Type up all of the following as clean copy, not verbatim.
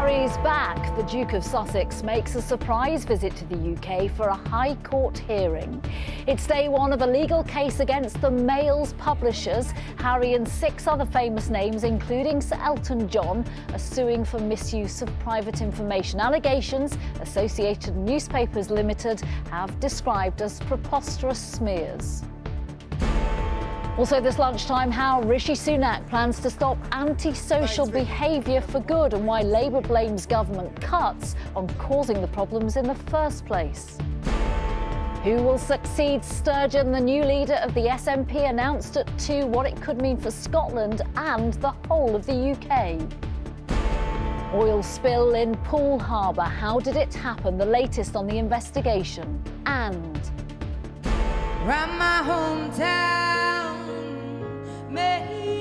Harry's back. The Duke of Sussex makes a surprise visit to the UK for a High Court hearing. It's day one of a legal case against the Mail's publishers. Harry and 6 other famous names, including Sir Elton John, are suing for misuse of private information. Allegations Associated Newspapers Limited have described as preposterous smears. Also this lunchtime, how Rishi Sunak plans to stop antisocial behaviour for good and why Labour blames government cuts on causing the problems in the first place. Who will succeed Sturgeon? The new leader of the SNP announced at 2 what it could mean for Scotland and the whole of the UK. Oil spill in Poole Harbour. How did it happen? The latest on the investigation. And round my hometown, memories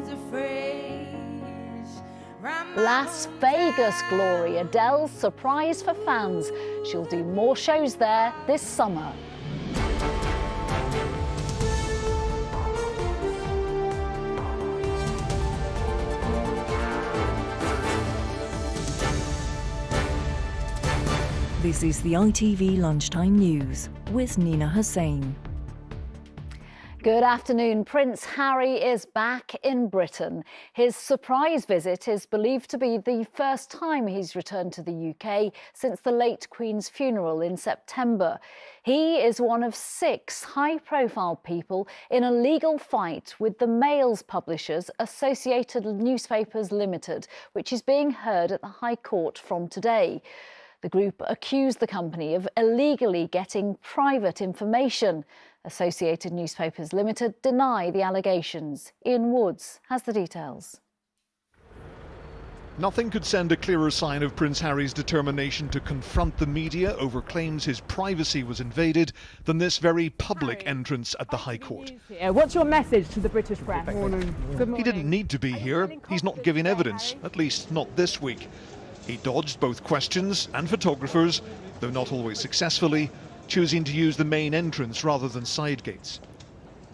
afresh. Las Vegas glory. Adele's surprise for fans. She'll do more shows there this summer. This is the ITV Lunchtime News with Nina Hossain. Good afternoon. Prince Harry is back in Britain. His surprise visit is believed to be the first time he's returned to the UK since the late Queen's funeral in September. He is one of 6 high-profile people in a legal fight with the Mail's publishers, Associated Newspapers Limited, which is being heard at the High Court from today. The group accused the company of illegally getting private information. Associated Newspapers Limited deny the allegations. Ian Woods has the details. Nothing could send a clearer sign of Prince Harry's determination to confront the media over claims his privacy was invaded than this very public entrance at the High Court. What's your message to the British press? Good morning. He didn't need to be here. He's not giving evidence, at least not this week. He dodged both questions and photographers, though not always successfully, choosing to use the main entrance rather than side gates.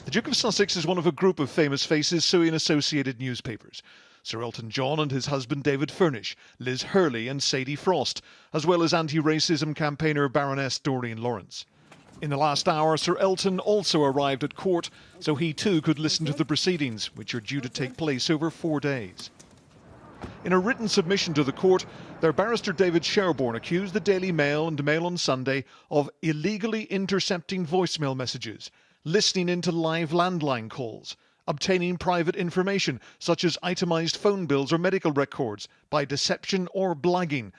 The Duke of Sussex is one of a group of famous faces suing Associated Newspapers. Sir Elton John and his husband David Furnish, Liz Hurley and Sadie Frost, as well as anti-racism campaigner Baroness Doreen Lawrence. In the last hour, Sir Elton also arrived at court, so he too could listen to the proceedings, which are due to take place over 4 days. In a written submission to the court, their barrister David Sherborne accused the Daily Mail and Mail on Sunday of illegally intercepting voicemail messages, listening into live landline calls, obtaining private information such as itemised phone bills or medical records by deception or blagging,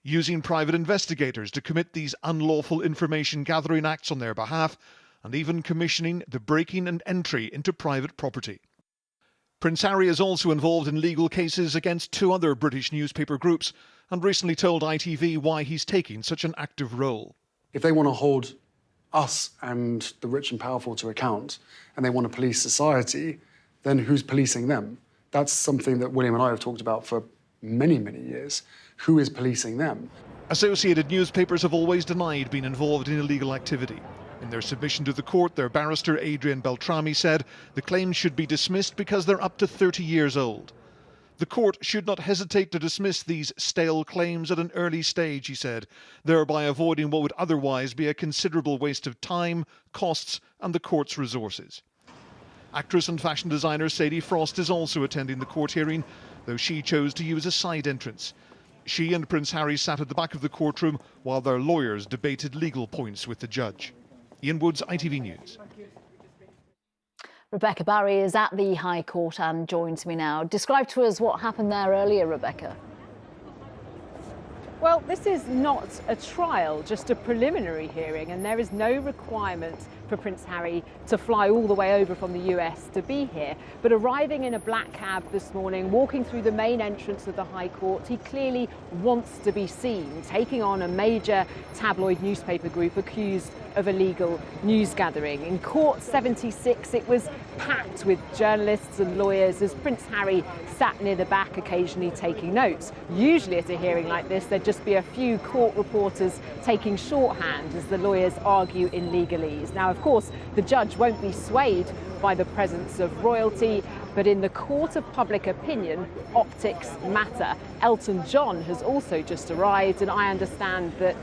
using private investigators to commit these unlawful information gathering acts on their behalf, and even commissioning the breaking and entry into private property. Prince Harry is also involved in legal cases against 2 other British newspaper groups and recently told ITV why he's taking such an active role. If they want to hold us and the rich and powerful to account and they want to police society, then who's policing them? That's something that William and I have talked about for many, many years. Who is policing them? Associated Newspapers have always denied being involved in illegal activity. In their submission to the court, their barrister Adrian Beltrami said the claims should be dismissed because they're up to 30 years old. The court should not hesitate to dismiss these stale claims at an early stage, he said, thereby avoiding what would otherwise be a considerable waste of time, costs and the court's resources. Actress and fashion designer Sadie Frost is also attending the court hearing, though she chose to use a side entrance. She and Prince Harry sat at the back of the courtroom while their lawyers debated legal points with the judge. Ian Woods, ITV News. Rebecca Barry is at the High Court and joins me now. Describe to us what happened there earlier, Rebecca. Well, this is not a trial, just a preliminary hearing, and there is no requirement for Prince Harry to fly all the way over from the US to be here. But arriving in a black cab this morning, walking through the main entrance of the High Court, he clearly wants to be seen, taking on a major tabloid newspaper group accused of illegal news gathering. In Court 76, it was packed with journalists and lawyers as Prince Harry sat near the back, occasionally taking notes. Usually at a hearing like this, there'd just be a few court reporters taking shorthand as the lawyers argue in legalese. Now, of course, the judge won't be swayed by the presence of royalty, But in the court of public opinion, optics matter. Elton John has also just arrived, and I understand that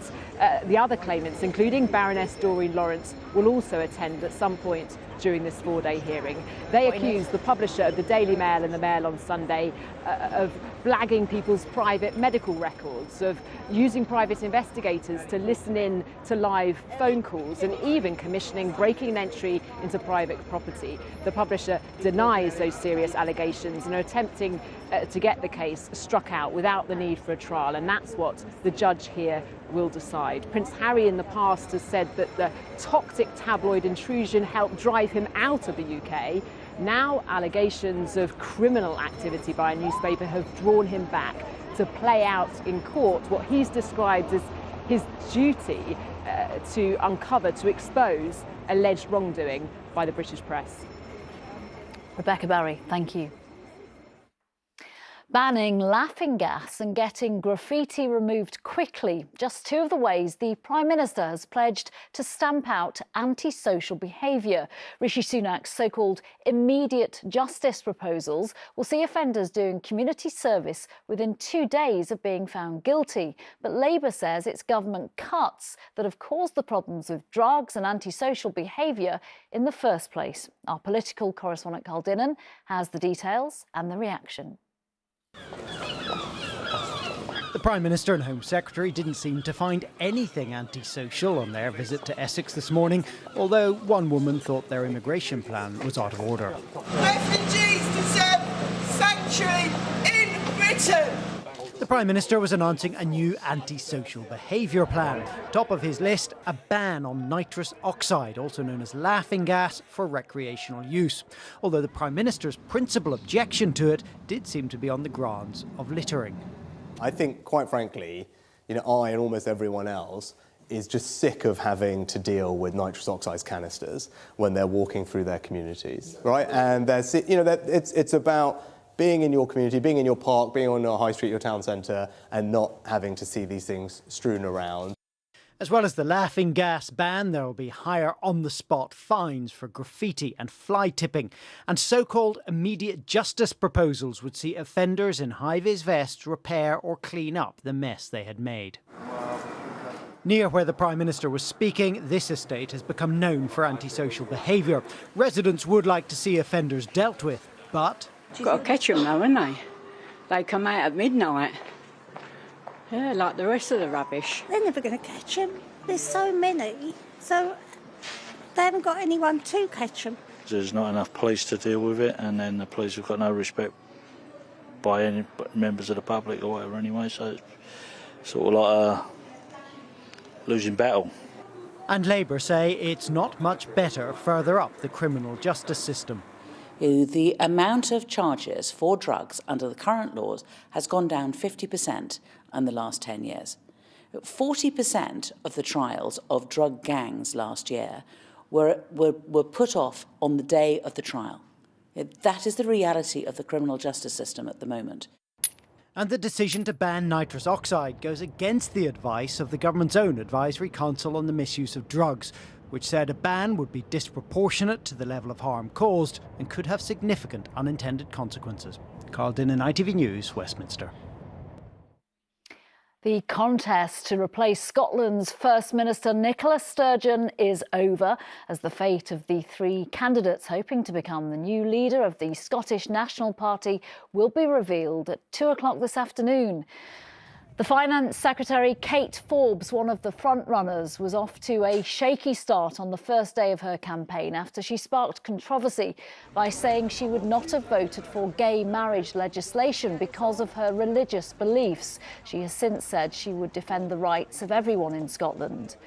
the other claimants, including Baroness Doreen Lawrence, will also attend at some point during this 4-day hearing. They accuse the publisher of the Daily Mail and the Mail on Sunday of blagging people's private medical records, of using private investigators to listen in to live phone calls, and even commissioning breaking and entry into private property. The publisher denies those serious allegations and are attempting to get the case struck out without the need for a trial, and that's what the judge here will decide. Prince Harry in the past has said that the toxic tabloid intrusion helped drive him out of the UK. Now allegations of criminal activity by a newspaper have drawn him back to play out in court what he's described as his duty to uncover, to expose alleged wrongdoing by the British press. Rebecca Barry, thank you. Banning laughing gas and getting graffiti removed quickly, just two of the ways the Prime Minister has pledged to stamp out antisocial behaviour. Rishi Sunak's so-called immediate justice proposals will see offenders doing community service within 2 days of being found guilty. But Labour says it's government cuts that have caused the problems with drugs and antisocial behaviour in the first place. Our political correspondent Carl Dinnan has the details and the reaction. The Prime Minister and Home Secretary didn't seem to find anything antisocial on their visit to Essex this morning, although one woman thought their immigration plan was out of order. Refugees deserve sanctuary in Britain. The Prime Minister was announcing a new antisocial behaviour plan. Top of his list, a ban on nitrous oxide, also known as laughing gas, for recreational use. Although the Prime Minister's principal objection to it did seem to be on the grounds of littering. I think, quite frankly, I and almost everyone else is just sick of having to deal with nitrous oxide canisters when they're walking through their communities, right? And it's about being in your community, being in your park, being on your high street, your town centre, and not having to see these things strewn around. As well as the laughing gas ban, there will be higher on-the-spot fines for graffiti and fly tipping. And so-called immediate justice proposals would see offenders in high-vis vests repair or clean up the mess they had made. Near where the Prime Minister was speaking, this estate has become known for antisocial behaviour. Residents would like to see offenders dealt with, but you've got to catch them though, haven't they? They come out at midnight. Yeah, like the rest of the rubbish. They're never going to catch them. There's so many, so they haven't got anyone to catch them. There's not enough police to deal with it, and then the police have got no respect by any members of the public or whatever anyway, so it's sort of like a losing battle. And Labour say it's not much better further up the criminal justice system. The amount of charges for drugs under the current laws has gone down 50% in the last 10 years. 40% of the trials of drug gangs last year were put off on the day of the trial. That is the reality of the criminal justice system at the moment. And the decision to ban nitrous oxide goes against the advice of the government's own Advisory Council on the Misuse of Drugs, which said a ban would be disproportionate to the level of harm caused and could have significant unintended consequences. Carl Dinnan, ITV News, Westminster. The contest to replace Scotland's First Minister Nicola Sturgeon is over, as the fate of the three candidates hoping to become the new leader of the Scottish National Party will be revealed at 2 o'clock this afternoon. The Finance Secretary, Kate Forbes, one of the front-runners, was off to a shaky start on the first day of her campaign after she sparked controversy by saying she would not have voted for gay marriage legislation because of her religious beliefs. She has since said she would defend the rights of everyone in Scotland.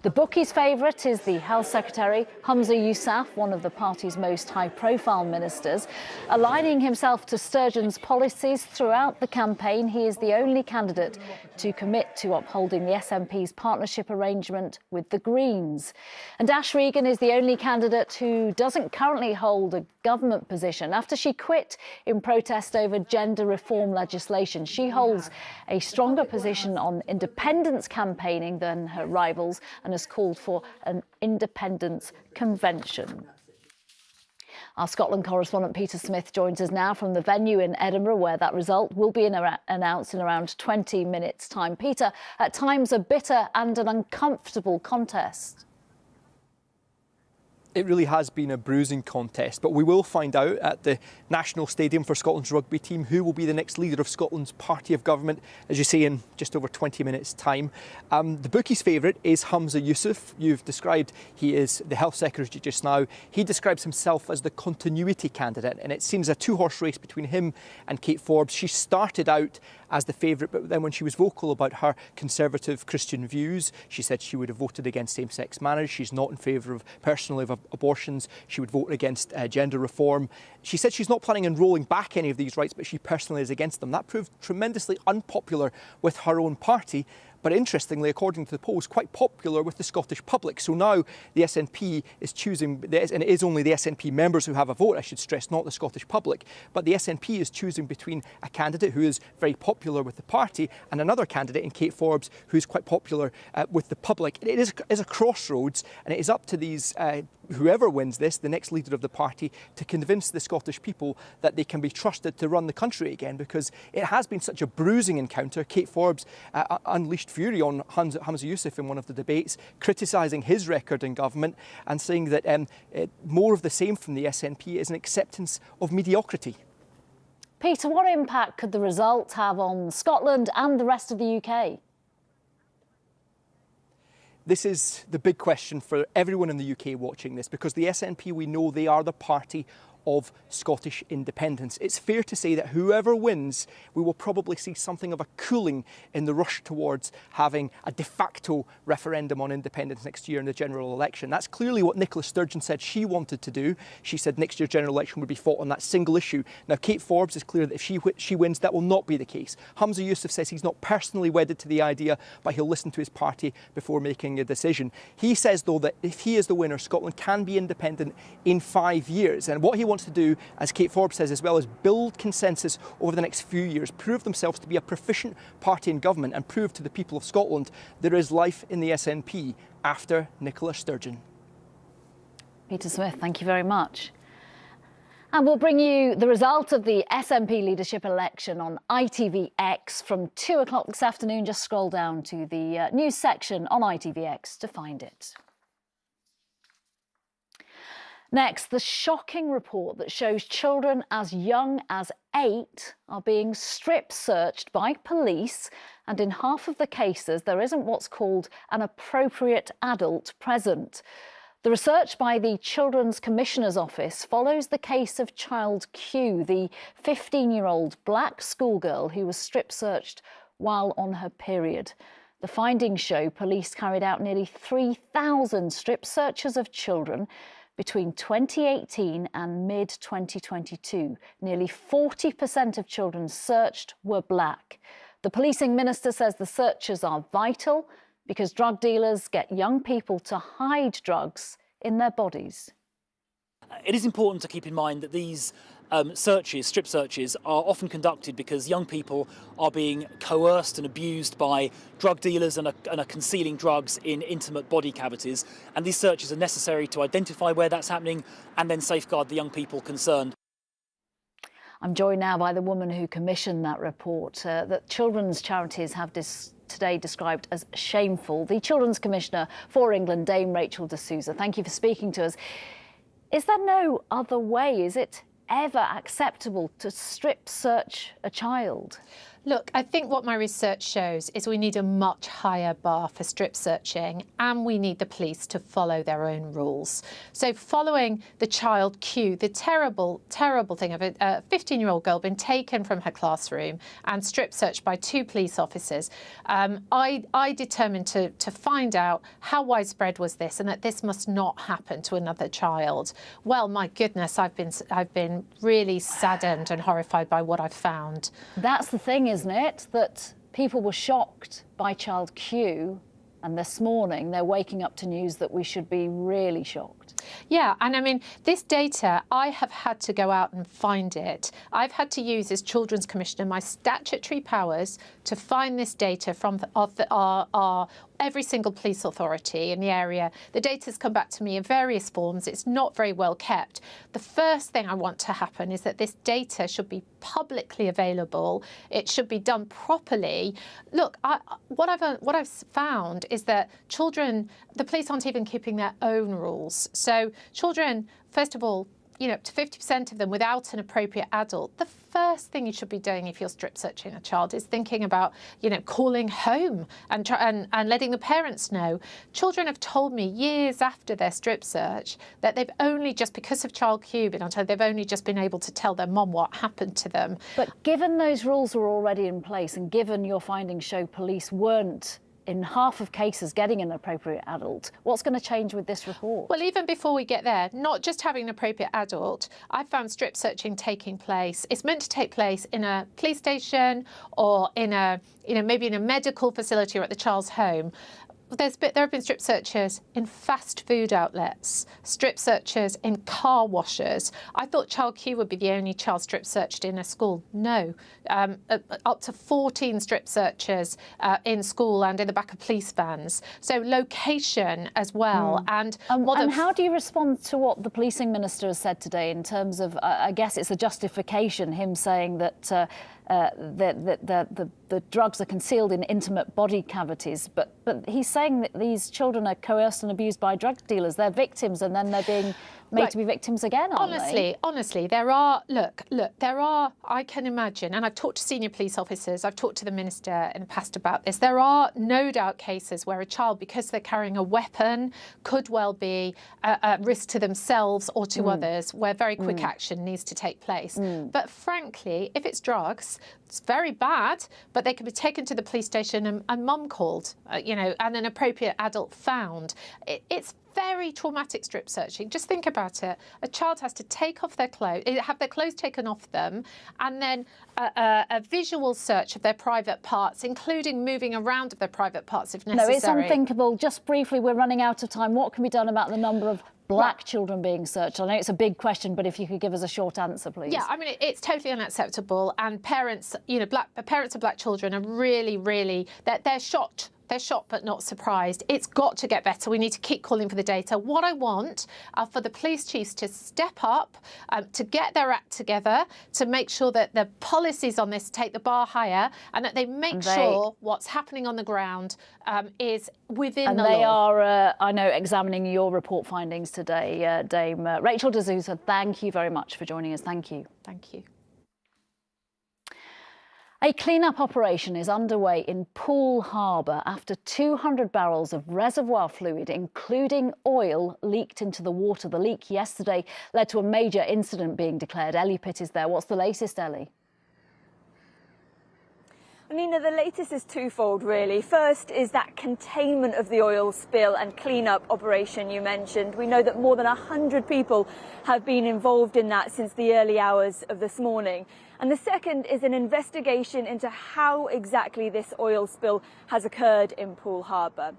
The bookies' favourite is the Health Secretary, Humza Yousaf, one of the party's most high-profile ministers. Aligning himself to Sturgeon's policies throughout the campaign, he is the only candidate to commit to upholding the SNP's partnership arrangement with the Greens. And Ash Regan is the only candidate who doesn't currently hold a government position. After she quit in protest over gender reform legislation, she holds a stronger position on independence campaigning than her rivals and has called for an independence convention. Our Scotland correspondent Peter Smith joins us now from the venue in Edinburgh, where that result will be announced in around 20 minutes' time. Peter, at times a bitter and an uncomfortable contest. It really has been a bruising contest, but we will find out at the National Stadium for Scotland's rugby team who will be the next leader of Scotland's party of government, as you say, in just over 20 minutes' time. The bookies' favourite is Humza Yousaf. You've described he is the Health Secretary just now. He describes himself as the continuity candidate, and it seems a two-horse race between him and Kate Forbes. She started out as the favourite, but then when she was vocal about her conservative Christian views, she said she would have voted against same-sex marriage. She's not in favour of, personally, of abortions. She would vote against gender reform. She said she's not planning on rolling back any of these rights, but she personally is against them. That proved tremendously unpopular with her own party, but interestingly, according to the polls, quite popular with the Scottish public. So now the SNP is choosing, and it is only the SNP members who have a vote, I should stress, not the Scottish public, but the SNP is choosing between a candidate who is very popular with the party and another candidate in Kate Forbes who is quite popular with the public. It is a crossroads, and it is up to these whoever wins this, the next leader of the party, to convince the Scottish people that they can be trusted to run the country again, because it has been such a bruising encounter. Kate Forbes unleashed fury on Humza Yousaf in one of the debates, criticising his record in government and saying that more of the same from the SNP is an acceptance of mediocrity. Peter, what impact could the result have on Scotland and the rest of the UK? This is the big question for everyone in the UK watching this, because the SNP, we know they are the party of Scottish independence. It's fair to say that whoever wins, we will probably see something of a cooling in the rush towards having a de facto referendum on independence next year in the general election. That's clearly what Nicola Sturgeon said she wanted to do. She said next year's general election would be fought on that single issue. Now, Kate Forbes is clear that if she wins, that will not be the case. Humza Yousaf says he's not personally wedded to the idea, but he'll listen to his party before making a decision. He says, though, that if he is the winner, Scotland can be independent in 5 years. And what he wants to do, as Kate Forbes says as well, is build consensus over the next few years, prove themselves to be a proficient party in government, and prove to the people of Scotland there is life in the SNP after Nicola Sturgeon. Peter Smith, thank you very much. And we'll bring you the result of the SNP leadership election on ITVX from 2 o'clock this afternoon. Just scroll down to the news section on ITVX to find it. Next, the shocking report that shows children as young as 8 are being strip-searched by police, and in half of the cases there isn't what's called an appropriate adult present. The research by the Children's Commissioner's Office follows the case of child Q, the 15-year-old black schoolgirl who was strip-searched while on her period. The findings show police carried out nearly 3,000 strip searches of children between 2018 and mid-2022. Nearly 40% of children searched were black. The policing minister says the searches are vital because drug dealers get young people to hide drugs in their bodies. It is important to keep in mind that these strip searches, are often conducted because young people are being coerced and abused by drug dealers and are concealing drugs in intimate body cavities. And these searches are necessary to identify where that's happening and then safeguard the young people concerned. I'm joined now by the woman who commissioned that report that children's charities have today described as shameful. The Children's Commissioner for England, Dame Rachel de Souza. Thank you for speaking to us. Is there no other way? Is it ever acceptable to strip search a child? Look, I think what my research shows is we need a much higher bar for strip searching, and we need the police to follow their own rules. So following the child Q, the terrible, terrible thing of a 15-year-old girl being taken from her classroom and strip searched by 2 police officers, I determined to find out how widespread was this and that this must not happen to another child. Well, my goodness, I've been really saddened and horrified by what I've found. That's the thing, isn't it? That people were shocked by child Q, and this morning they're waking up to news that we should be really shocked. Yeah, and I mean, this data, I have had to go out and find it. I've had to use, as Children's Commissioner, my statutory powers to find this data from our every single police authority in the area. The data's come back to me in various forms. It's not very well kept. The first thing I want to happen is that this data should be publicly available. It should be done properly. Look, what I've found is that the police aren't even keeping their own rules. So children, first of all, up to 50% of them without an appropriate adult, the first thing you should be doing if you're strip searching a child is thinking about, calling home and letting the parents know. Children have told me years after their strip search that they've only just, because of Child Q, they've only just been able to tell their mum what happened to them. But given those rules were already in place and given your findings show police weren't in half of cases getting an appropriate adult, what's going to change with this report? Well, even before we get there, not just having an appropriate adult, I found strip searching taking place. It's meant to take place in a police station or in a, maybe in a medical facility or at the child's home. There have been strip searches in fast food outlets, strip searches in car washers. I thought Child Q would be the only child strip searched in a school. No, up to 14 strip searches in school and in the back of police vans. So location as well. And how do you respond to what the policing minister has said today in terms of, I guess it's a justification, him saying that the drugs are concealed in intimate body cavities, but he's saying that these children are coerced and abused by drug dealers. They're victims, and then they're being made to be victims again, aren't they? Honestly, there are, there are, I can imagine, and I've talked to senior police officers, I've talked to the minister in the past about this, there are no doubt cases where a child, because they're carrying a weapon, could well be a risk to themselves or to others, where very quick action needs to take place. But frankly, if it's drugs, it's very bad, but they can be taken to the police station and mum called, and an appropriate adult found. It's very traumatic strip searching. Just think about it. A child has to take off their clothes, have their clothes taken off them, and then a visual search of their private parts, including moving around of their private parts if necessary. No, it's unthinkable. Just briefly, we're running out of time. What can be done about the number of black children being searched? I know it's a big question, but if you could give us a short answer, please. Yeah, I mean, it's totally unacceptable. And parents, parents of black children are really, they're shocked. They're shocked but not surprised. It's got to get better. We need to keep calling for the data. What I want are for the police chiefs to step up, to get their act together, to make sure that the policies on this take the bar higher, and that they make sure what's happening on the ground is within the law. And they are, I know, examining your report findings today. Dame Rachel D'Souza, thank you very much for joining us. Thank you. Thank you. A clean-up operation is underway in Poole Harbour after 200 barrels of reservoir fluid, including oil, leaked into the water. The leak yesterday led to a major incident being declared. Ellie Pitt is there. What's the latest, Ellie? Nina, the latest is twofold, really. First is that containment of the oil spill and clean-up operation you mentioned. We know that more than 100 people have been involved in that since the early hours of this morning. And the second is an investigation into how exactly this oil spill has occurred in Poole Harbour.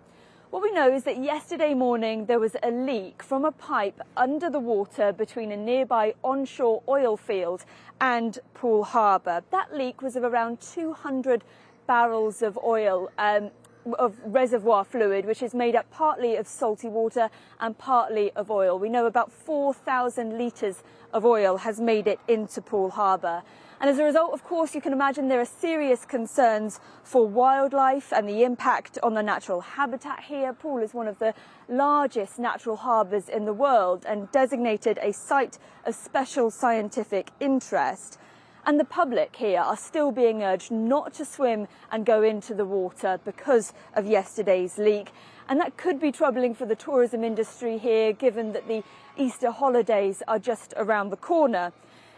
What we know is that yesterday morning there was a leak from a pipe under the water between a nearby onshore oil field and Poole Harbour. That leak was of around 200 barrels of oil, of reservoir fluid, which is made up partly of salty water and partly of oil. We know about 4,000 litres of oil has made it into Poole Harbour. And as a result, of course, you can imagine there are serious concerns for wildlife and the impact on the natural habitat here. Poole is one of the largest natural harbours in the world and designated a site of special scientific interest. And the public here are still being urged not to swim and go into the water because of yesterday's leak. And that could be troubling for the tourism industry here, given that the Easter holidays are just around the corner.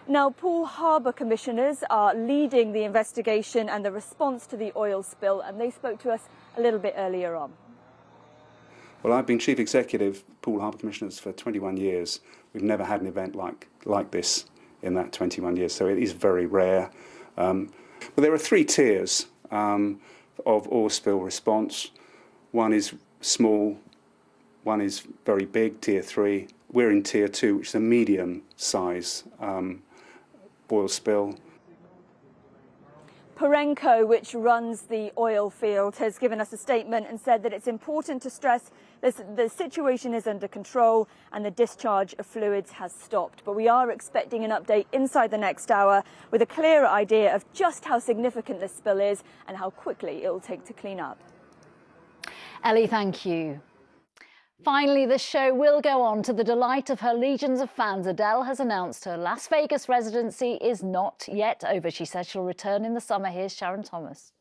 Now, Poole Harbour commissioners are leading the investigation and the response to the oil spill, and they spoke to us a little bit earlier on. Well, I've been Chief Executive Poole Harbour Commissioners for 21 years. We've never had an event like this in that 21 years, so it is very rare. But there are three tiers of oil spill response. One is small, one is very big, tier 3, We're in tier 2, which is a medium size oil spill. Perenco, which runs the oil field, has given us a statement and said that it's important to stress the situation is under control and the discharge of fluids has stopped. But we are expecting an update inside the next hour with a clearer idea of just how significant this spill is and how quickly it will take to clean up. Ellie, thank you. Finally, the show will go on to the delight of her legions of fans. Adele has announced her Las Vegas residency is not yet over. She says she'll return in the summer. Here's Sharon Thomas.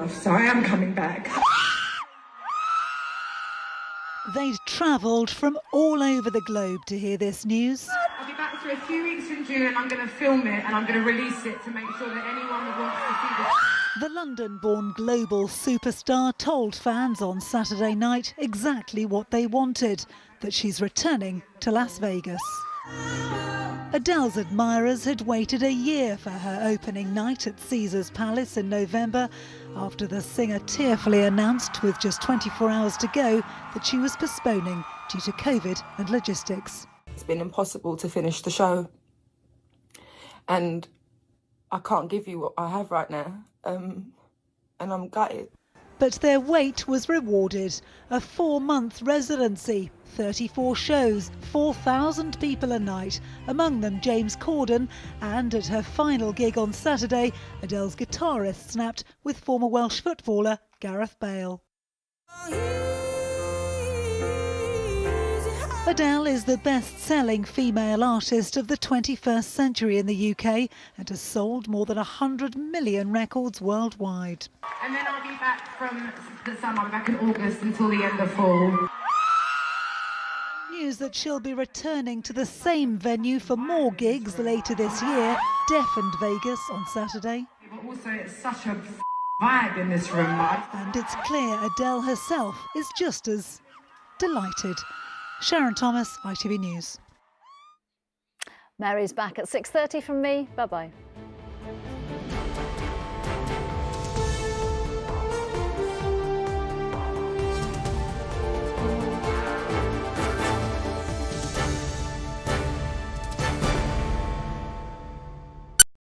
So I am coming back. They'd travelled from all over the globe to hear this news. I'll be back for a few weeks in June and I'm going to film it and I'm going to release it to make sure that anyone that wants to see this. The London-born global superstar told fans on Saturday night exactly what they wanted, that she's returning to Las Vegas. Adele's admirers had waited a year for her opening night at Caesars Palace in November, after the singer tearfully announced with just 24 hours to go that she was postponing due to COVID and logistics. It's been impossible to finish the show and I can't give you what I have right now. And I'm gutted. But their wait was rewarded. A 4-month residency, 34 shows, 4,000 people a night, among them James Corden, and at her final gig on Saturday, Adele's guitarist snapped with former Welsh footballer Gareth Bale. Adele is the best-selling female artist of the 21st century in the UK and has sold more than 100 million records worldwide. And then I'll be back from the summer. I'll be back in August until the end of fall. News that she'll be returning to the same venue for more gigs later this year, deafened Vegas on Saturday. But also it's such a vibe in this room. And it's clear Adele herself is just as delighted. Sharon Thomas, ITV News. Mary's back at 6:30 from me. Bye-bye.